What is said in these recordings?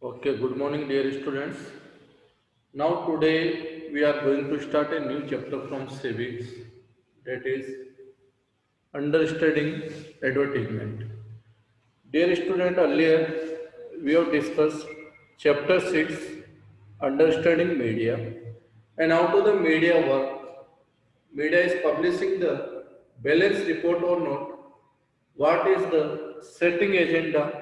Okay, good morning, dear students. Now, today we are going to start a new chapter from civics, that is understanding advertisement. Dear student, earlier we have discussed chapter 6, understanding media, and how to the media work. Media is publishing the balance report or not. What is the setting agenda?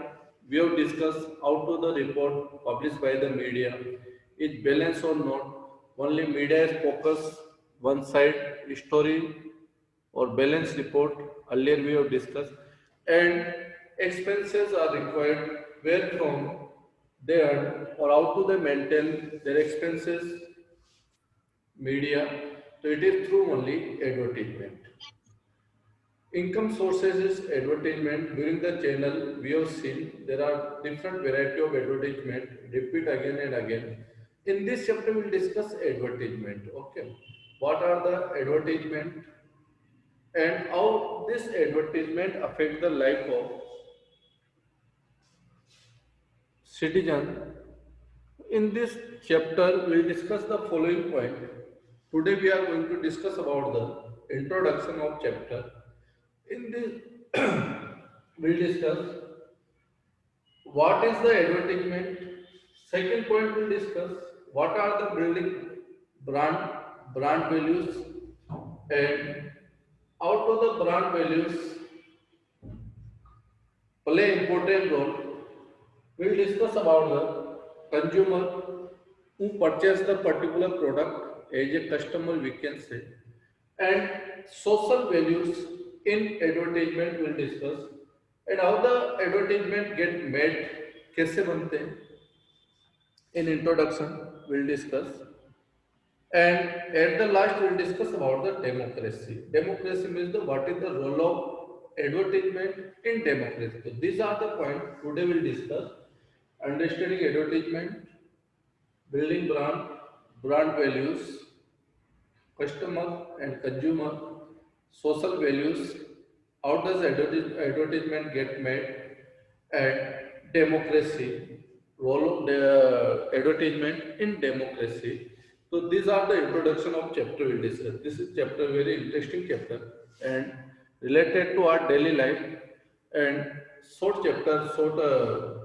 We have discussed how to the report published by the media is balanced or not. Only media is focused one side story or balance report. Earlier we have discussed, and expenses are required where from they earn or how to they maintain their expenses media. So it is through only advertisement. Income sources is advertisement. During the channel, we have seen there are different variety of advertisement. Repeat again and again. In this chapter, we'll discuss advertisement. Okay, what are the advertisement and how this advertisement affect the life of citizen. In this chapter, we'll discuss the following point. Today, we are going to discuss about the introduction of chapter. In this, we'll discuss what is the advertisement? Second point we'll discuss what are the building brand values and out of the brand values play important role. We'll discuss about the consumer who purchase the particular product as a customer we can say and social values in advertisement we'll discuss and how the advertisement get made कैसे बनते हैं in introduction we'll discuss and at the last we'll discuss about the democracy. Democracy means the what is the role of advertisement in democracy. So these are the points today we'll discuss. Understanding advertisement, building brand values, customer and consumer, social values, how does advertisement get made, and democracy, role of the advertisement in democracy. So these are the introduction of chapter we discuss. This is chapter very interesting chapter and related to our daily life and short chapter,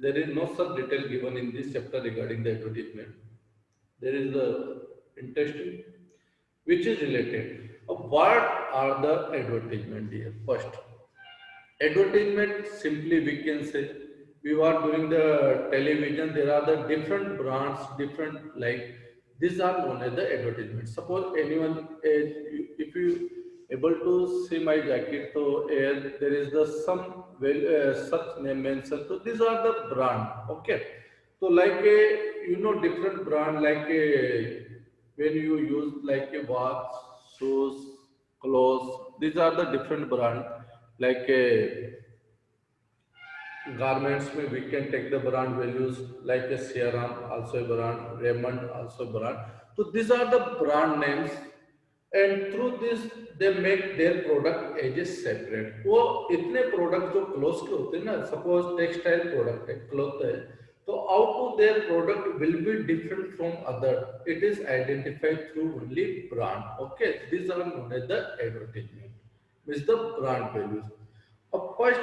there is no such detail given in this chapter regarding the advertisement. There is the interesting which is related. What are the advertisement here? First, advertisement simply we can say we are doing the television. There are the different brands, different like these are known as the advertisement. Suppose anyone, if you able to see my jacket, so there is the some such name mentioned. So these are the brand. Okay, so like a different brand like a when you use like a watch, shoes, clothes. These are the different brand like a garments में we can take the brand values like a Sierra also a brand, Raymond also a brand. So these are the brand names and through this they make their product as a separate. वो इतने product जो cloth के होते हैं ना suppose textile product है cloth है तो out to their product will be different from other. It is identified through only brand. Okay, these are known as the advertisement. Means the brand values. First,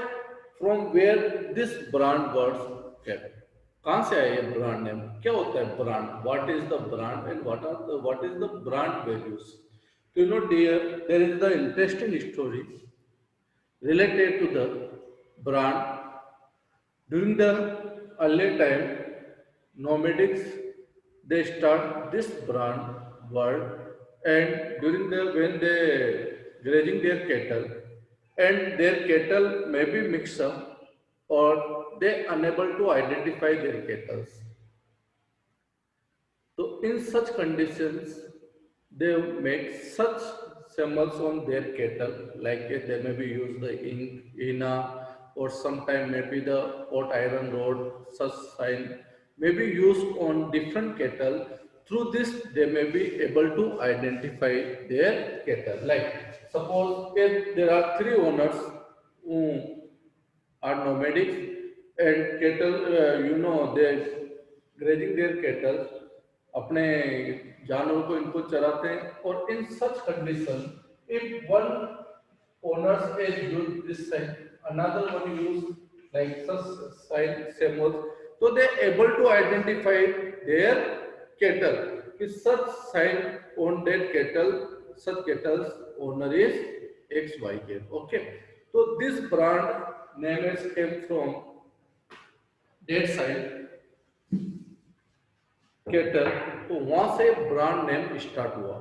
from where this brand words came. कहाँ से आया ये brand name क्या होता है brand what is the brand and what is the brand values तो dear there is the interesting story related to the brand during the early time nomadics they start this brand world and during the when they grazing their cattle and their cattle may be mixed up or they unable to identify their cattle. So in such conditions, they make such symbols on their cattle, like they maybe use the ink, ina, or sometime maybe the hot iron rod, such sign may be used on different cattle. Through this, they may be able to identify their cattle. Like suppose if there are three owners who are nomadic and cattle, they grazing their cattle, अपने जानवरों को इनको चराते हैं, और in such condition, if one owners is use this sign, another one use like such sign symbols, so they able to identify their cattle. If such sign on that cattle, such cattle's owner is XYZ. Okay, so this brand name is came from that sign kettle, तो वहां से brand name start हुआ,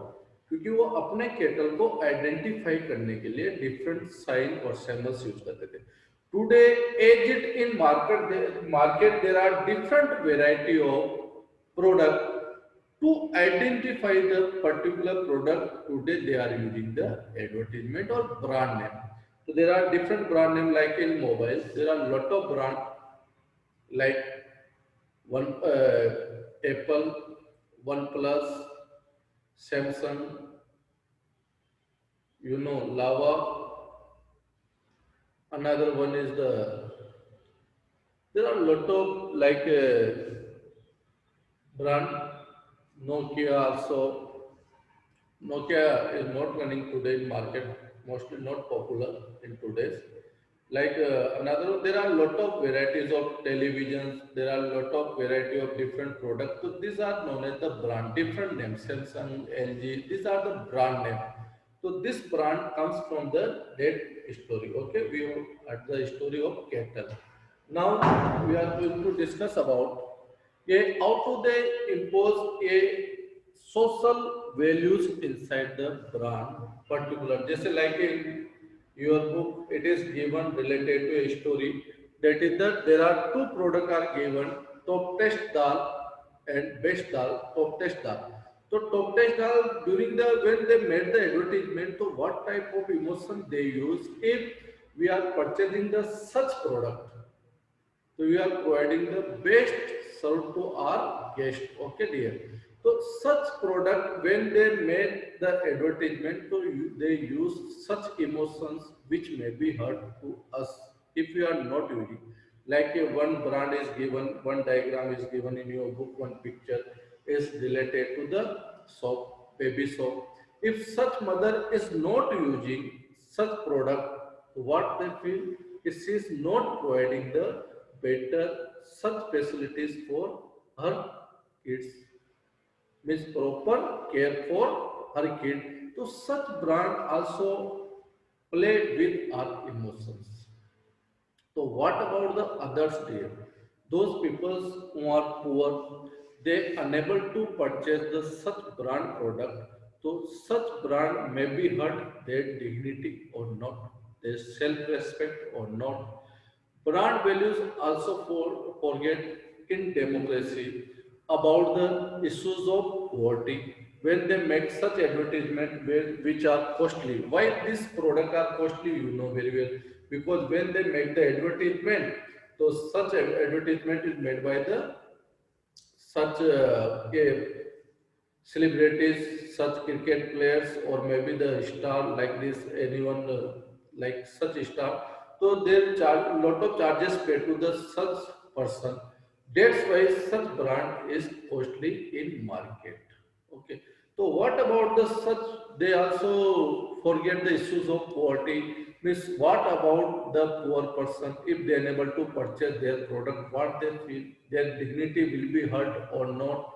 क्योंकि वो अपने kettle को identify करने के लिए डिफरेंट साइन और सिंबल्स यूज करते थे. Today as it in market there are different variety of product. To identify the particular product, today they are using the advertisement or brand name. So there are different brand name, like in mobile there are lot of brand, like one Apple, OnePlus, Samsung, Lava. Another one is there are lot of like brand. Nokia also. Nokia is not running today in market, mostly not popular in today's. Like another, there are lot of varieties of televisions. There are lot of variety of different products. So these are known as the brand, different names. Samsung, LG. These are the brand name. So this brand comes from the that story. Okay, we are at the story of cattle. Now we are going to discuss about how do they impose a social values inside the brand particular. Just like in your book, it is given related to a story, that is that there are two products are given, top test dal and best dal, top test dal. So top test dal, during the when they made the advertisement, so what type of emotion they use if we are purchasing the such product. So we are providing the best serve to our guest. Okay, dear. So such product, when they made the advertisement, so they use such emotions which may be hurt to us if we are not using. Like one brand is given, one diagram is given in your book, one picture is related to the soap, baby soap. If such mother is not using such product, what they feel is she is not providing the better such facilities for her kids, means proper care for her kid. So such brand also play with our emotions. So what about the others there? Those people who are poor, they unable to purchase the such brand product. So such brand may be hurt their dignity or not, their self-respect or not. Brand values also forget in democracy about the issues of poverty when they make such advertisement which are costly. Why these products are costly, you know very well, because when they make the advertisement, so such advertisement is made by the such celebrities, such cricket players, or maybe the star like this, anyone like such star. So they charge lot of charges paid to the such person. That's why such brand is costly in market. Okay. So what about the such? They also forget the issues of poverty. Means what about the poor person if they are unable to purchase their product? What they feel, their dignity will be hurt or not?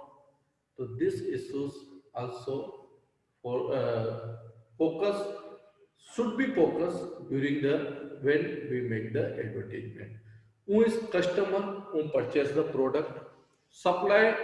So these issues also for focus should be focused during the when we make the advertisement. Who is customer who purchase the product, supply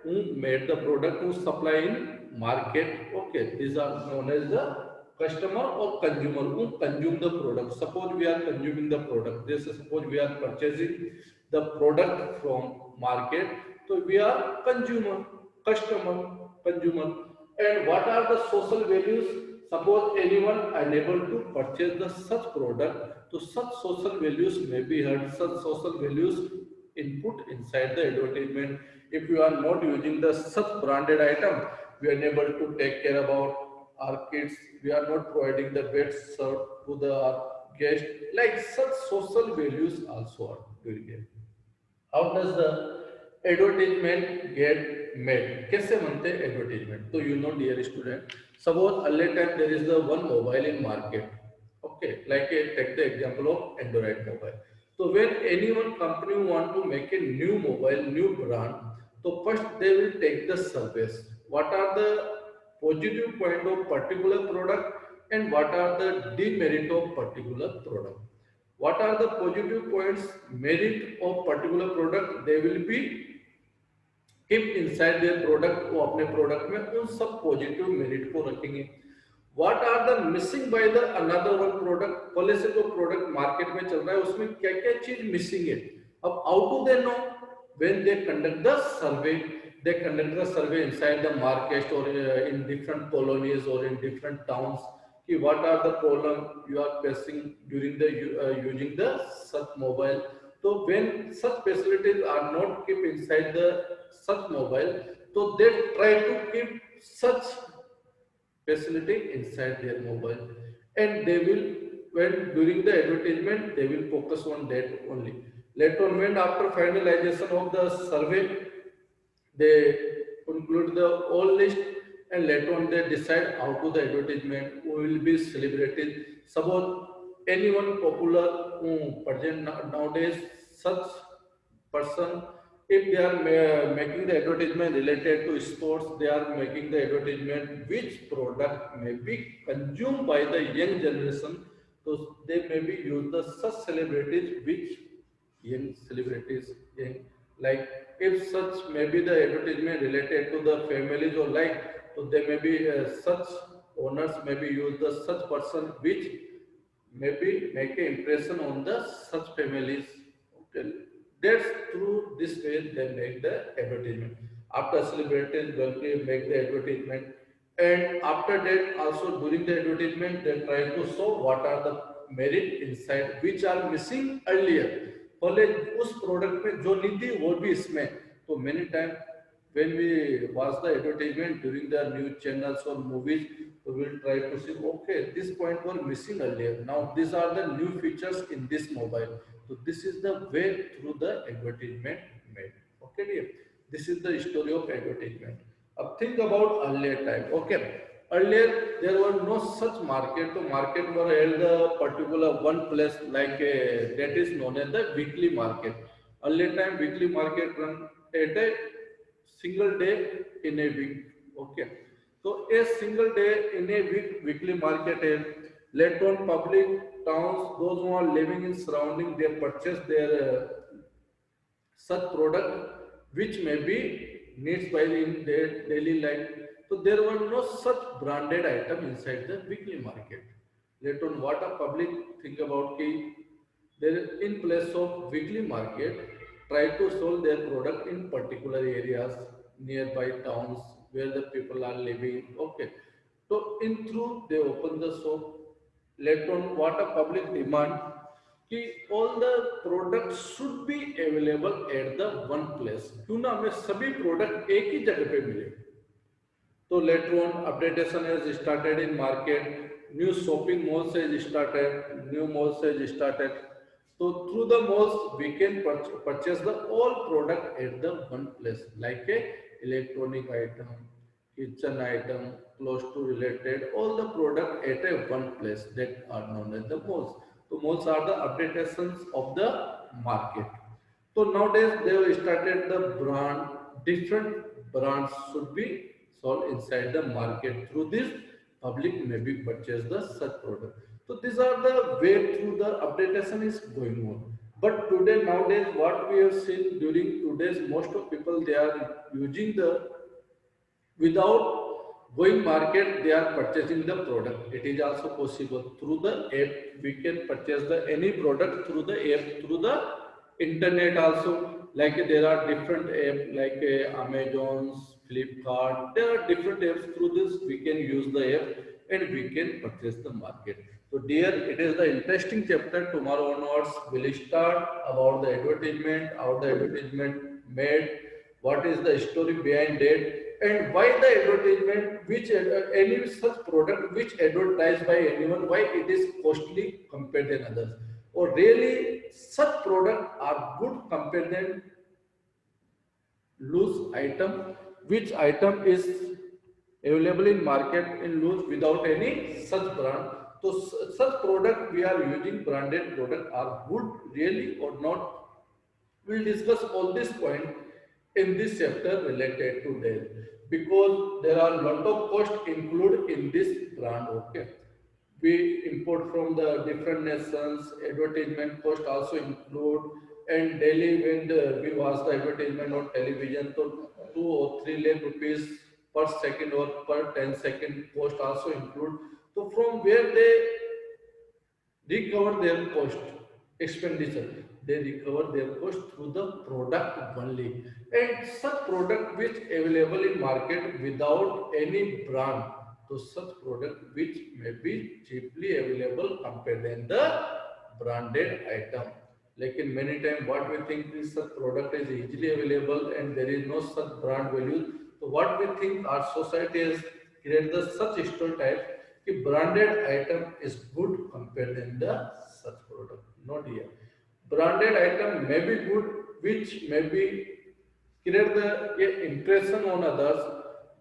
who made the product, who supply in market. Okay, these are known as the customer or consumer who consume the product. Suppose we are consuming the product. This is suppose we are purchasing the product from market. So we are consumer, customer, consumer. And what are the social values? Suppose anyone unable to purchase the such product, so such social values may be heard, such social values input inside the advertisement. If you are not using the such branded item, we are unable to take care about our kids, we are not providing the best serve to the our guest, like such social values also are doing it. How does the advertisement get made? कैसे बनते हैं advertisement? तो you know, dear student, suppose early time there is the one mobile in market. Okay, like take the example of Android mobile. So when any one company want to make a new mobile, new brand, so first they will take the surveys. What are the positive point of particular product and what are the demerit of particular product? What are the positive points, merit of particular product? They will be keep inside their product. वो अपने product में उन सब positive merit को रखेंगे. What are the missing by the another one product? पहले से जो product market में चल रहा है उसमें क्या क्या चीज missing है? अब how do they know? When they conduct the survey, they conduct the survey inside the market or in different colonies or in different towns. कि what are the problem you are facing during the using the such mobile. So when such facilities are not kept inside the such mobile, so they try to keep such facility inside their mobile, and they will, when during the advertisement they will focus on that only. Later on, when after finalization of the survey, they conclude the all list, and later on they decide how to the advertisement will be celebrated. Suppose anyone popular present nowadays, such person, if they are making the advertisement related to sports, they are making the advertisement which product may be consumed by the young generation. So they may be use the such celebrities which young celebrities, young, like if such may be the advertisement related to the families or like, so they may be such owners may be use the such person which maybe make an impression on the such families. Okay, that's through this way they make the advertisement. After celebrities will make the advertisement, and after that also during the advertisement they try to show what are the merit inside which are missing earlier. पहले उस product में जो नहीं थी वो भी इसमें. तो many time when we watch the advertisement during the news channels or movies, we will try to see, okay, this point were missing earlier. Now these are the new features in this mobile. So this is the way through the advertisement made. Okay, dear. This is the story of advertisement. Now think about earlier time. Okay. Earlier there were no such market. So market were held a particular one place like that is known as the weekly market. Earlier time weekly market run at a single day in a week. Okay. So a single day in a week weekly market is let on public towns, those who are living in surrounding, they purchase their such product which may be needs by in their daily life. So there were no such branded item inside the weekly market. Let on what a public think about ki there in place of weekly market try to sell their product in particular areas nearby towns where the people are living. Okay, so in through they open the shop. Let on what a public demand कि all the products should be available at the one place. क्यों ना हमें सभी product एक ही जगह पे मिले. So later on, updatation has started in market. New shopping malls has started. New malls has started. So through the malls, we can purchase the all product at the one place, like a electronic item, kitchen item, close to related, all the product at a one place that are known as the malls. So malls are the updations of the market. So nowadays they have started the brand, different brands should be sold inside the market. Through this, public may be purchase the such product. So these are the way through the updatation is going on. But today, nowadays, what we have seen during today's, most of people they are using the without going market they are purchasing the product. It is also possible through the app. We can purchase the any product through the app, through the internet also. Like there are different app like Amazon's, Flipkart, there are different apps. Through this we can use the app and we can purchase the market. So dear, it is the interesting chapter. Tomorrow onwards we'll start about the advertisement, how the advertisement made, what is the story behind it, and why the advertisement, which any such product which advertised by anyone, why it is costly compared than others, or really such product are good compared than loose item, which item is available in market in loose without any such brand. So such product we are using branded product are good really or not. We'll discuss all this point in this chapter related to Dell because there are lot of cost included in this brand. Okay, we import from the different nations. Advertisement cost also include, and daily when we watch the advertisement on television, so 2 or 3 lakh rupees per second or per 10 second cost also include. So from where they recover their cost expenditure, they recover their cost through the product only, and such product which available in market without any brand, so such product which may be cheaply available compared than the branded item. Like in many time what we think is such product is easily available and there is no such brand value, so what we think our society has created the such stereotype कि branded item is good compared than the such product. Not here. Branded item may be good, which may be create the impression on others,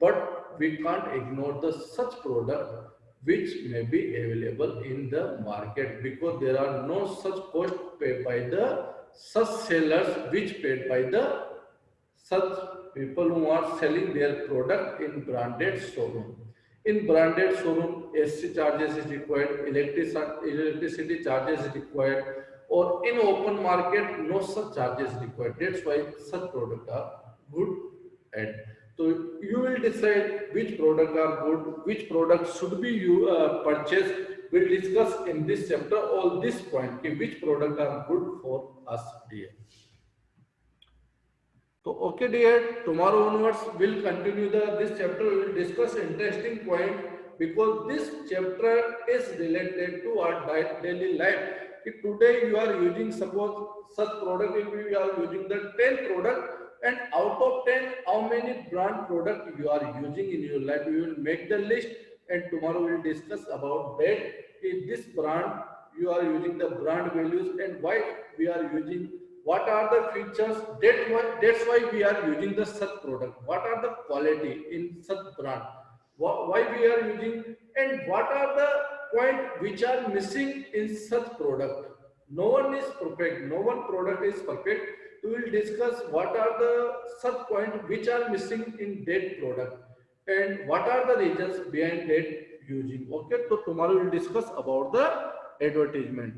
but we can't ignore the such product which may be available in the market because there are no such cost paid by the such sellers which paid by the such people who are selling their product in branded showroom. In branded showroom, SC charges is required, electricity charges is required, or in open market, no such charges required. That's why such products are good and so you will decide which product are good, which product should be you purchased. We'll discuss in this chapter all this point, कि which product are good for us, dear. So, okay, dear, tomorrow onwards we'll continue this chapter. We will discuss interesting point because this chapter is related to our daily life. If today you are using suppose such product, if you are using the 10 product and out of 10, how many brand product you are using in your life, you will make the list and tomorrow we will discuss about that. In this brand, you are using the brand values and why we are using, what are the features, that's why we are using the such product, what are the quality in such brand, why we are using, and what are the point which are missing in such product. No one is perfect, no one product is perfect. We will discuss what are the such point which are missing in that product and what are the reasons behind that using. Okay, so tomorrow we will discuss about the advertisement.